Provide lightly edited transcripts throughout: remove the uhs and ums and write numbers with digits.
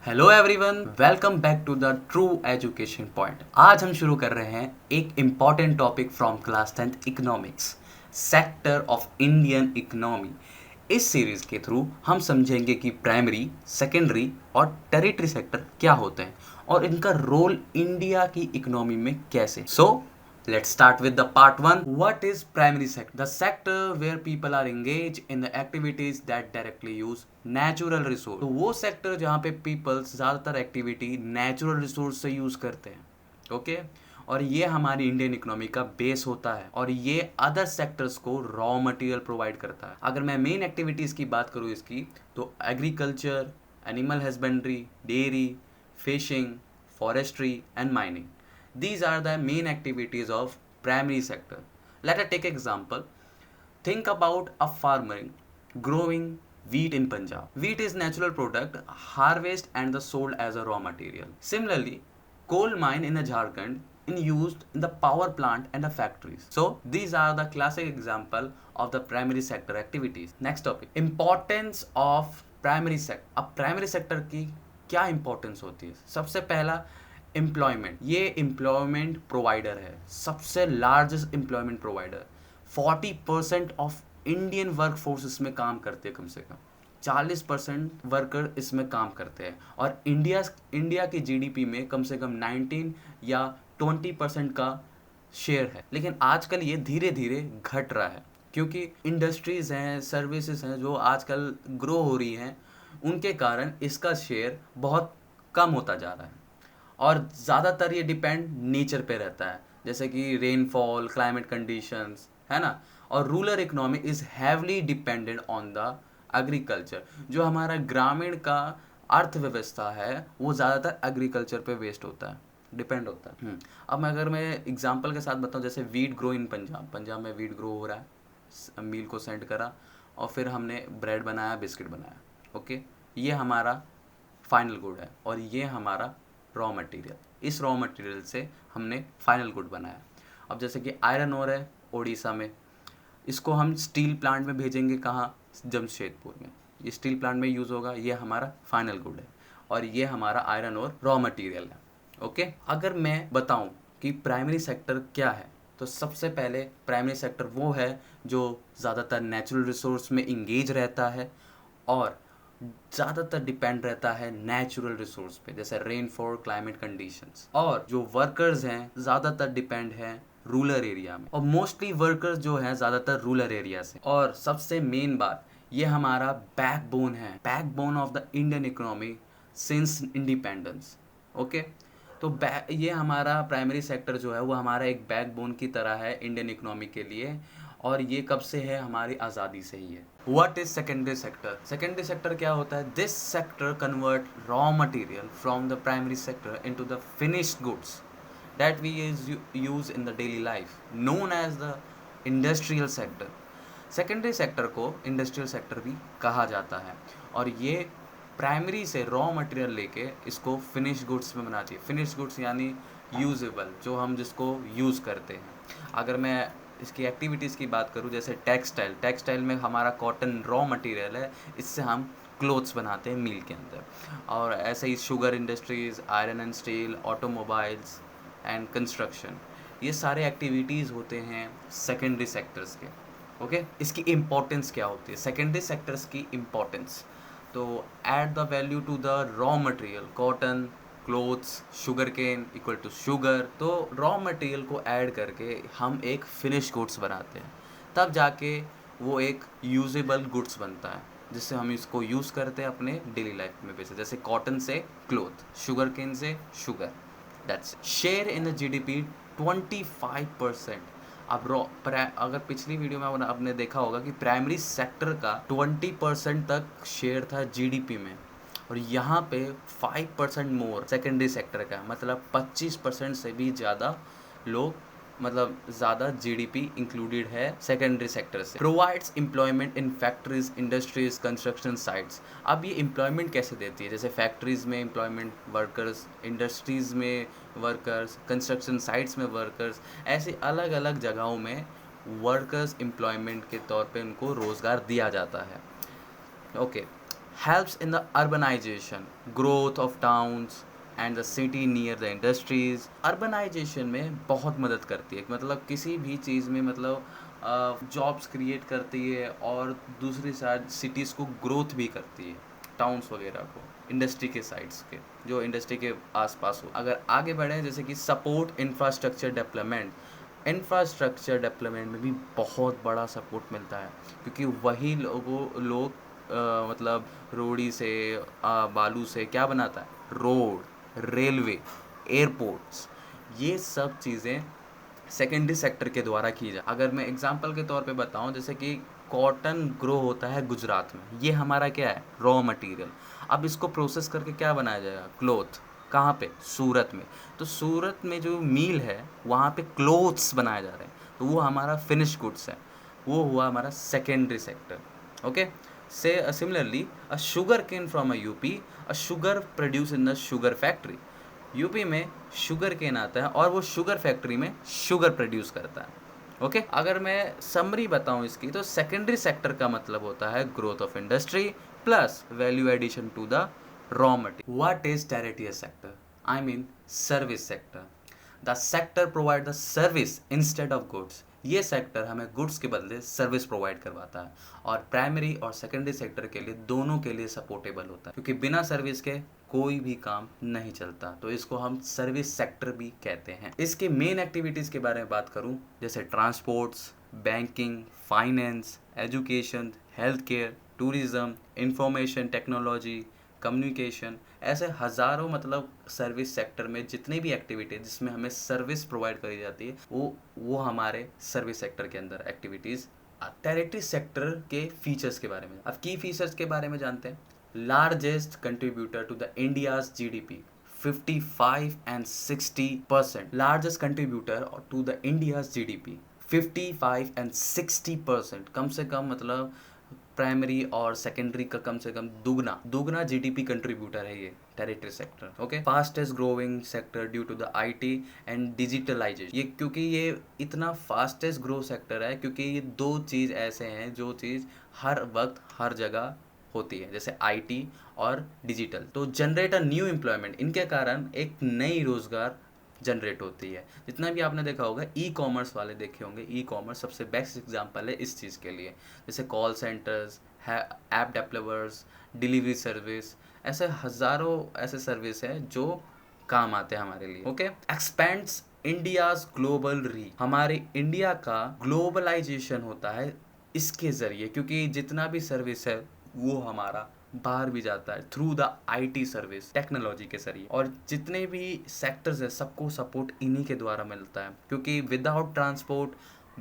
Hello everyone, welcome back to the true education point. आज हम शुरू कर रहे हैं एक important topic from class 10th economics, sector of Indian economy. इस सीरीज के थ्रू हम समझेंगे कि प्राइमरी, सेकेंडरी और टेरिटरी सेक्टर क्या होते हैं और इनका रोल इंडिया की इकोनॉमी में कैसे। Let's start with the part 1. What is primary sector? The sector where people are engaged in the activities that directly use natural resource. तो वो सेक्टर जहाँ पे people ज़्यादातर एक्टिविटी नेचुरल रिसोर्स से use करते हैं, ओके और ये हमारी इंडियन इकोनॉमी का बेस होता है और ये अदर सेक्टर्स को रॉ मटेरियल प्रोवाइड करता है। अगर मैं मेन एक्टिविटीज़ की बात करूँ इसकी, तो agriculture, animal husbandry, dairy, fishing, forestry and mining. These are the main activities of primary sector. Let us take example. Think about a farmer growing wheat in Punjab. Wheat is natural product, harvest and the sold as a raw material. Similarly, coal mine in Jharkhand in used in the power plant and the factories. So these are the classic example of the primary sector activities. Next topic, importance of primary sector. अब primary sector की क्या importance होती है? सबसे पहला employment, ये employment provider है, सबसे largest employment provider. 40% of Indian work force इसमें काम करते हैं, कम से कम 40% वर्कर इसमें काम करते हैं और इंडिया की जीडीपी में कम से कम 19 या 20% का शेयर है। लेकिन आजकल ये धीरे धीरे घट रहा है क्योंकि इंडस्ट्रीज़ हैं, सर्विसेज हैं जो आजकल ग्रो हो रही हैं, उनके कारण इसका शेयर बहुत कम होता जा रहा है और ज़्यादातर ये डिपेंड नेचर पे रहता है, जैसे कि रेनफॉल, क्लाइमेट कंडीशंस, है ना। और rural economy is heavily dependent on the agriculture. जो हमारा ग्रामीण का अर्थव्यवस्था है वो ज़्यादातर एग्रीकल्चर पे बेस्ड होता है, डिपेंड होता है। अब अगर मैं एग्जांपल के साथ बताऊं, जैसे वीट ग्रो इन पंजाब में वीट ग्रो हो रहा है, मील को सेंड करा और फिर हमने ब्रेड बनाया, बिस्किट बनाया, ओके। ये हमारा फाइनल गुड है और ये हमारा रॉ मटेरियल। इस रॉ मटेरियल से हमने फाइनल गुड बनाया। अब जैसे कि आयरन ओर है ओडिशा में, इसको हम स्टील प्लांट में भेजेंगे, कहाँ? जमशेदपुर में। ये स्टील प्लांट में यूज़ होगा, ये हमारा फाइनल गुड है और ये हमारा आयरन ओर रॉ मटेरियल है, ओके। अगर मैं बताऊं कि प्राइमरी सेक्टर क्या है, तो सबसे पहले प्राइमरी सेक्टर वो है जो ज़्यादातर नेचुरल रिसोर्स में इंगेज रहता है और ज़्यादातर डिपेंड रहता है नेचुरल रिसोर्स पे, जैसे रेनफॉल, क्लाइमेट कंडीशंस। और जो वर्कर्स हैं ज़्यादातर डिपेंड हैं रूरल एरिया में और मोस्टली वर्कर्स जो हैं ज़्यादातर रूरल एरिया से। और सबसे मेन बात, ये हमारा बैकबोन है, backbone of the Indian economy since independence, okay. तो ये हमारा प्राइमरी सेक्टर जो है वो हमारा एक बैकबोन की तरह है इंडियन इकोनॉमी के लिए और ये कब से है? हमारी आज़ादी से ही है। What is secondary sector? Secondary sector क्या होता है? This sector convert raw material from the primary sector into the finished goods that we use in the daily life, known as the industrial sector. Secondary sector को industrial sector भी कहा जाता है और ये प्राइमरी से रॉ मटेरियल लेके इसको फिनिश गुड्स में बनाती है। फिनिश गुड्स यानी यूजेबल, जो हम जिसको यूज़ करते हैं। अगर मैं इसकी एक्टिविटीज़ की बात करूँ, जैसे टेक्सटाइल में हमारा कॉटन रॉ मटेरियल है, इससे हम क्लोथ्स बनाते हैं मिल के अंदर। और ऐसे ही sugar industries, iron and steel, automobiles and construction, ये सारे एक्टिविटीज़ होते हैं सेकेंडरी सेक्टर्स के, ओके। इसकी इम्पोर्टेंस क्या होती है? सेकेंडरी सेक्टर्स की इम्पोर्टेंस, तो add the value to the raw material, cotton, clothes, sugar cane equal to sugar. तो रॉ मटेरियल को ऐड करके हम एक फिनिश गुड्स बनाते हैं, तब जाके वो एक यूजेबल गुड्स बनता है जिससे हम इसको यूज़ करते हैं अपने डेली लाइफ में बेसिस, जैसे कॉटन से क्लोथ, शुगर केन से sugar. That's share in the GDP 25%। अब अगर पिछली वीडियो में आपने देखा होगा कि प्राइमरी सेक्टर का 20% तक शेयर था जीडीपी में और यहाँ पे 5% मोर सेकेंडरी सेक्टर का, मतलब 25% से भी ज़्यादा लोग, मतलब ज़्यादा जीडीपी इंक्लूडेड है सेकेंडरी सेक्टर से। Provides employment in factories, industries, construction sites. अब ये एम्प्लॉयमेंट कैसे देती है? जैसे फैक्ट्रीज़ में एम्प्लॉयमेंट वर्कर्स, इंडस्ट्रीज़ में वर्कर्स, कंस्ट्रक्शन साइट्स में वर्कर्स, ऐसे अलग अलग जगहों में वर्कर्स एम्प्लॉयमेंट के तौर पे उनको रोज़गार दिया जाता है, okay. helps in the urbanization, growth of towns and the city near the industries. Urbanisation में बहुत मदद करती है, मतलब किसी भी चीज़ में मतलब जॉब्स क्रिएट करती है और दूसरी साइड सिटीज़ को ग्रोथ भी करती है, टाउन्स वगैरह को, इंडस्ट्री के साइड्स के, जो इंडस्ट्री के आसपास हो। अगर आगे बढ़ें, जैसे कि support infrastructure development, infrastructure development में भी बहुत बड़ा सपोर्ट मिलता है, क्योंकि वही लोग मतलब रोड़ी से बालू से क्या बनाता है, रोड, रेलवे, एयरपोर्ट्स, ये सब चीज़ें सेकेंडरी सेक्टर के द्वारा की जाए। अगर मैं एग्जांपल के तौर पे बताऊं, जैसे कि कॉटन ग्रो होता है गुजरात में, ये हमारा क्या है, रॉ मटेरियल। अब इसको प्रोसेस करके क्या बनाया जाएगा, क्लोथ। कहाँ पे, सूरत में। तो सूरत में जो मील है वहाँ पे क्लोथ्स बनाए जा रहे हैं, तो वो हमारा फिनिश गुड्स है, वो हुआ हमारा सेकेंडरी सेक्टर। ओके, से similarly a sugar cane from a UP, a sugar produce in the sugar factory. UP में शुगर केन आता है और वो शुगर फैक्ट्री में शुगर प्रोड्यूस करता है। ओके, अगर मैं समरी बताऊं इसकी, तो सेकेंडरी सेक्टर का मतलब होता है growth of industry plus value addition to the raw material. What is territory sector? I mean service sector. The sector provide the service instead of goods. ये सेक्टर हमें गुड्स के बदले सर्विस प्रोवाइड करवाता है और प्राइमरी और secondary sector के लिए, दोनों के लिए सपोर्टेबल होता है, क्योंकि बिना सर्विस के कोई भी काम नहीं चलता, तो इसको हम सर्विस सेक्टर भी कहते हैं। इसके मेन एक्टिविटीज़ के बारे में बात करूं, जैसे transports, banking, finance, education, health care, tourism, information technology, communication, ऐसे हज़ारों मतलब सर्विस सेक्टर में जितनी भी एक्टिविटीज जिसमें हमें सर्विस प्रोवाइड करी जाती है, वो हमारे सर्विस सेक्टर के अंदर एक्टिविटीज़। टेरिटरी सेक्टर के फीचर्स के बारे में, अब की फीचर्स के बारे में जानते हैं। Largest contributor to the India's GDP, 55 and 60%, largest contributor to the India's GDP, 55 and 60%, कम से कम मतलब प्राइमरी और सेकेंडरी का कम से कम दुगना जीडीपी कंट्रीब्यूटर है ये territory sector. Okay, fastest growing sector due to the IT and digitalisation. ये क्योंकि ये इतना फास्टेस्ट ग्रो सेक्टर है, क्योंकि ये दो चीज़ ऐसे हैं जो चीज़ हर वक्त हर जगह होती है, जैसे आईटी और डिजिटल। तो जनरेट अ न्यू एम्प्लॉयमेंट, इनके कारण एक नई रोजगार जनरेट होती है। जितना भी आपने देखा होगा, ई कॉमर्स वाले देखे होंगे, ई कॉमर्स सबसे बेस्ट एग्जांपल है इस चीज़ के लिए। जैसे call centres, app developers, delivery service, ऐसे हज़ारों ऐसे सर्विस हैं जो काम आते हैं हमारे लिए। Okay, expends India's global reach, हमारे इंडिया का ग्लोबलाइजेशन होता है इसके ज़रिए, क्योंकि जितना भी सर्विस है वो हमारा बाहर भी जाता है through the IT service, technology के जरिए। और जितने भी सेक्टर्स है सबको सपोर्ट इन्हीं के द्वारा मिलता है, क्योंकि without transport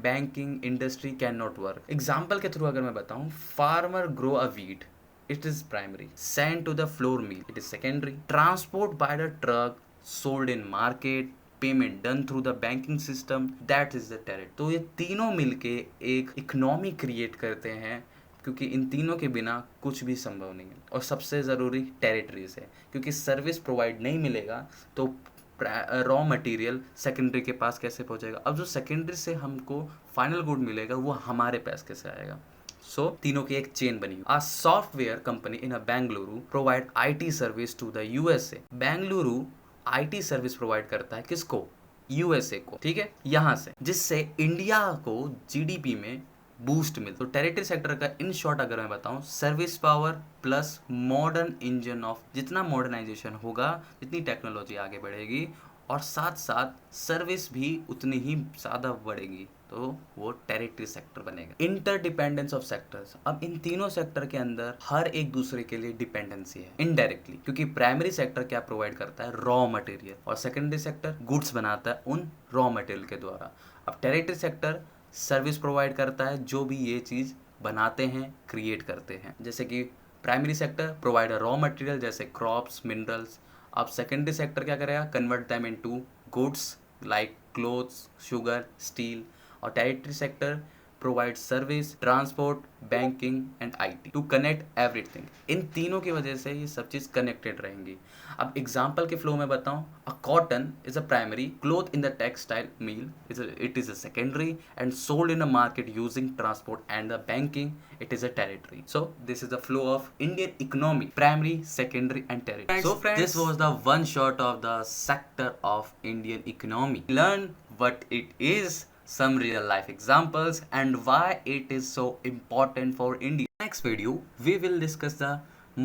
banking industry can not work. Example के थ्रू अगर मैं बताऊं, farmer grow a wheat, it is primary. Sent to the flour mill, it is secondary. Transport by the truck, sold in market, payment done through the banking system, that is the territory. तो ये तीनों मिलके एक economy create करते हैं, क्योंकि इन तीनों के बिना कुछ भी संभव नहीं है। और सबसे ज़रूरी टेरिटरीज है, क्योंकि सर्विस प्रोवाइड नहीं मिलेगा तो रॉ मटेरियल सेकेंडरी के पास कैसे पहुंचेगा। अब जो सेकेंडरी से हमको फाइनल गुड मिलेगा वो हमारे पास कैसे आएगा। सो तीनों की एक चेन बनी। A software company in a Bengaluru provide IT service to the USA. Bengaluru IT service provide करता है किसको, यूएसए को, ठीक है, यहाँ से, जिससे इंडिया को जीडीपी में बूस्ट मिल। तो टेरिटरी सेक्टर का इन शॉर्ट अगर मैं बताऊं, service power plus modern engine of, जितना मॉडर्नाइजेशन होगा, जितनी टेक्नोलॉजी आगे बढ़ेगी और साथ साथ सर्विस भी उतनी ही ज़्यादा बढ़ेगी, तो वो टेरिटरी सेक्टर बनेगा। इंटरडिपेंडेंस ऑफ सेक्टर्स, अब इन तीनों सेक्टर के अंदर हर एक दूसरे के लिए डिपेंडेंसी है इनडायरेक्टली, क्योंकि प्राइमरी सेक्टर क्या प्रोवाइड करता है, रॉ मटेरियल, और सेकेंडरी सेक्टर गुड्स बनाता है उन रॉ मटेरियल के द्वारा। अब टेरिटरी सेक्टर सर्विस प्रोवाइड करता है जो भी ये चीज़ बनाते हैं, क्रिएट करते हैं। जैसे कि primary sector provide raw material जैसे क्रॉप्स, मिनरल्स। अब सेकेंडरी सेक्टर क्या करेगा, convert them into goods like clothes, sugar, steel. और territory sector provide service, transport, banking and IT to connect everything. इन तीनों की वजह से ये सब चीज़ कनेक्टेड रहेंगी। अब एग्जाम्पल के फ्लो में बताऊं, a cotton is a primary, cloth in the textile mill it is a secondary and sold in a market using transport and the banking it is a territory. So this is the flow of Indian economy: primary, secondary and tertiary. So friends, this was the one shot of the sector of Indian economy. Learn what it is, some real life examples and why it is so important for India. Next video we will discuss the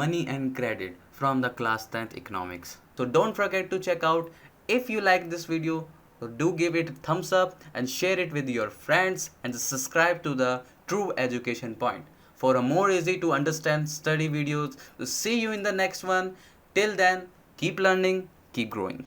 money and credit from the class 10th economics. So don't forget to check out. If you like this video, so do give it a thumbs up and share it with your friends and subscribe to the True Education Point for a more easy to understand study videos. So see you in the next one. Till then, keep learning, keep growing.